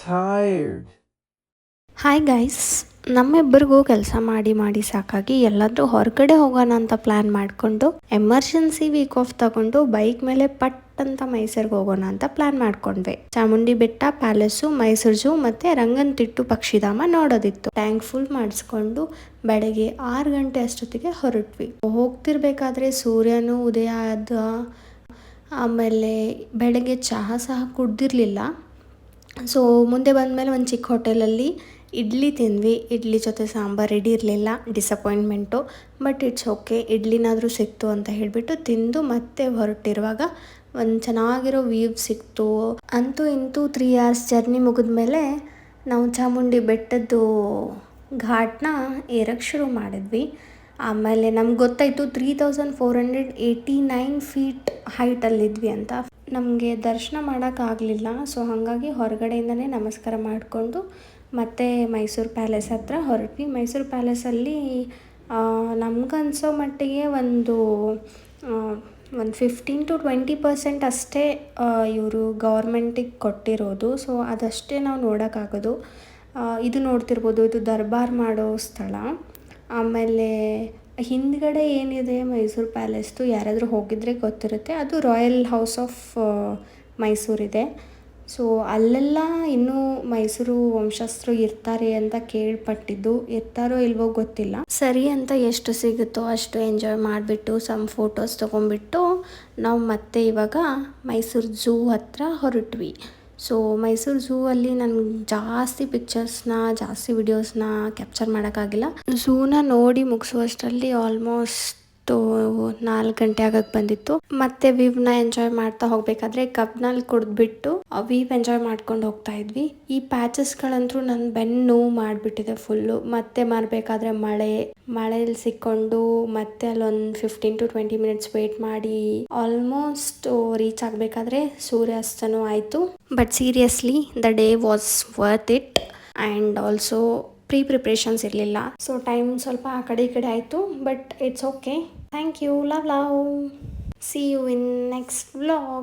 tired. Hi guys, ನಮ್ಮಿಬ್ಬರಿಗೂ ಕೆಲಸ ಮಾಡಿ ಮಾಡಿ ಸಾಕಾಗಿ ಎಲ್ಲಾದರೂ ಹೊರಗಡೆ ಹೋಗೋಣ ಅಂತ ಪ್ಲ್ಯಾನ್ ಮಾಡಿಕೊಂಡು ಎಮರ್ಜೆನ್ಸಿ ವೀಕ್ ಆಫ್ ತಗೊಂಡು ಬೈಕ್ ಮೇಲೆ ಪಟ್ ಅಂತ ಮೈಸೂರಿಗೆ ಹೋಗೋಣ ಅಂತ ಪ್ಲ್ಯಾನ್ ಮಾಡ್ಕೊಂಡ್ವಿ. ಚಾಮುಂಡಿ ಬೆಟ್ಟ, ಪ್ಯಾಲೇಸು, ಮೈಸೂರು ಝೂ ಮತ್ತು ರಂಗನತಿಟ್ಟು ಪಕ್ಷಿಧಾಮ ನೋಡೋದಿತ್ತು. ಟ್ಯಾಂಕ್ ಫುಲ್ ಮಾಡಿಸ್ಕೊಂಡು ಬೆಳಗ್ಗೆ 6 ಗಂಟೆ ಅಷ್ಟೊತ್ತಿಗೆ ಹೊರಟ್ವಿ. ಹೋಗ್ತಿರ್ಬೇಕಾದ್ರೆ ಸೂರ್ಯನೂ ಉದಯ ಆದ. ಆಮೇಲೆ ಬೆಳಗ್ಗೆ ಚಹಾ ಸಹ ಕುಡ್ದಿರಲಿಲ್ಲ. ಸೊ ಮುಂದೆ ಬಂದಮೇಲೆ ಒಂದು ಚಿಕ್ಕ ಹೋಟೆಲಲ್ಲಿ ಇಡ್ಲಿ ತಿಂದ್ವಿ. ಇಡ್ಲಿ ಜೊತೆ ಸಾಂಬಾರು ರೆಡಿ ಇರಲಿಲ್ಲ, ಡಿಸಪಾಯಿಂಟ್ಮೆಂಟು. ಬಟ್ ಇಟ್ಸ್ ಓಕೆ, ಇಡ್ಲಿನಾದರೂ ಸಿಕ್ತು ಅಂತ ಹೇಳಿಬಿಟ್ಟು ತಿಂದು ಮತ್ತೆ ಹೊರಟಿರುವಾಗ ಒಂದು ಚೆನ್ನಾಗಿರೋ ವ್ಯೂ ಸಿಕ್ತು. ಅಂತೂ ಇಂತೂ 3 hours ಜರ್ನಿ ಮುಗಿದ್ಮೇಲೆ ನಾವು ಚಾಮುಂಡಿ ಬೆಟ್ಟದ್ದು ಘಾಟ್ನ ಏರಕ್ಕೆ ಶುರು ಮಾಡಿದ್ವಿ. ಆಮೇಲೆ ನಮ್ಗೆ ಗೊತ್ತಾಯಿತು 3489 ಫೀಟ್ ಹೈಟಲ್ಲಿದ್ವಿ ಅಂತ. ನಮಗೆ ದರ್ಶನ ಮಾಡೋಕ್ಕಾಗಲಿಲ್ಲ. ಸೊ ಹಾಗಾಗಿ ಹೊರಗಡೆಯಿಂದನೇ ನಮಸ್ಕಾರ ಮಾಡಿಕೊಂಡು ಮತ್ತೆ ಮೈಸೂರು ಪ್ಯಾಲೇಸ್ ಹತ್ರ ಹೊರಟ್ವಿ. ಮೈಸೂರು ಪ್ಯಾಲೇಸಲ್ಲಿ ನಮ್ಗನ್ಸೋ ಮಟ್ಟಿಗೆ ಒಂದು 15-20% ಅಷ್ಟೇ ಇವರು ಗೌರ್ಮೆಂಟಿಗೆ ಕೊಟ್ಟಿರೋದು. ಸೊ ಅದಷ್ಟೇ ನಾವು ನೋಡೋಕ್ಕಾಗೋದು. ಇದು ನೋಡ್ತಿರ್ಬೋದು, ಇದು ದರ್ಬಾರ್ ಮಾಡೋ ಸ್ಥಳ. ಆಮೇಲೆ ಹಿಂದ್ಗಡೆ ಏನಿದೆ ಮೈಸೂರು ಪ್ಯಾಲೇಸ್ದು, ಯಾರಾದರೂ ಹೋಗಿದ್ರೆ ಗೊತ್ತಿರುತ್ತೆ, ಅದು ರಾಯಲ್ ಹೌಸ್ ಆಫ್ ಮೈಸೂರಿದೆ. ಸೊ ಅಲ್ಲೆಲ್ಲ ಇನ್ನೂ ಮೈಸೂರು ವಂಶಸ್ಥರು ಇರ್ತಾರೆ ಅಂತ ಕೇಳ್ಪಟ್ಟಿದ್ದು. ಇರ್ತಾರೋ ಇಲ್ವೋ ಗೊತ್ತಿಲ್ಲ. ಸರಿ ಅಂತ ಎಷ್ಟು ಸಿಗುತ್ತೋ ಅಷ್ಟು ಎಂಜಾಯ್ ಮಾಡಿಬಿಟ್ಟು ಸಮ್ ಫೋಟೋಸ್ ತೊಗೊಂಡ್ಬಿಟ್ಟು ನಾವು ಮತ್ತೆ ಇವಾಗ ಮೈಸೂರು ಝೂ ಹತ್ರ ಹೊರಟ್ವಿ. ಸೊ ಮೈಸೂರು ಝೂ ಅಲ್ಲಿ ನನಗೆ ಜಾಸ್ತಿ ಪಿಕ್ಚರ್ಸ್ನ, ಜಾಸ್ತಿ ವಿಡಿಯೋಸ್ನ ಕ್ಯಾಪ್ಚರ್ ಮಾಡೋಕ್ಕಾಗಿಲ್ಲ. ಝೂನ ನೋಡಿ ಮುಗಿಸುವಷ್ಟರಲ್ಲಿ ಆಲ್ಮೋಸ್ಟ್ 4 ಗಂಟೆ ಆಗಕ್ಕೆ ಬಂದಿತ್ತು. ಮತ್ತೆ ವ್ಯೂವ್ನ ಎಂಜಾಯ್ ಮಾಡ್ತಾ ಹೋಗಬೇಕಾದ್ರೆ ಕಬ್ನಲ್ಲಿ ಕುಡಿದ್ಬಿಟ್ಟು ವ್ಯೂವ್ ಎಂಜಾಯ್ ಮಾಡ್ಕೊಂಡು ಹೋಗ್ತಾ ಇದ್ವಿ. ಈ ಪ್ಯಾಚಸ್ಗಳಂತೂ ನನ್ನ ಬೆನ್ನು ನೋವು ಮಾಡಿಬಿಟ್ಟಿದೆ ಫುಲ್ಲು. ಮತ್ತೆ ಬರಬೇಕಾದ್ರೆ ಮಳೆಯಲ್ಲಿ ಸಿಕ್ಕೊಂಡು ಮತ್ತೆ ಅಲ್ಲೊಂದು 15-20 ಮಿನಿಟ್ಸ್ ವೇಟ್ ಮಾಡಿ ಆಲ್ಮೋಸ್ಟ್ ರೀಚ್ ಆಗಬೇಕಾದ್ರೆ ಸೂರ್ಯಾಸ್ತನೂ ಆಯಿತು. But seriously the day was worth it. And also preparations ಇರಲಿಲ್ಲ. ಸೊ ಟೈಮ್ ಸ್ವಲ್ಪ ಆ ಕಡೆ ಈ ಕಡೆ ಆಯಿತು. But it's okay. Thank you. Love. See you in next vlog.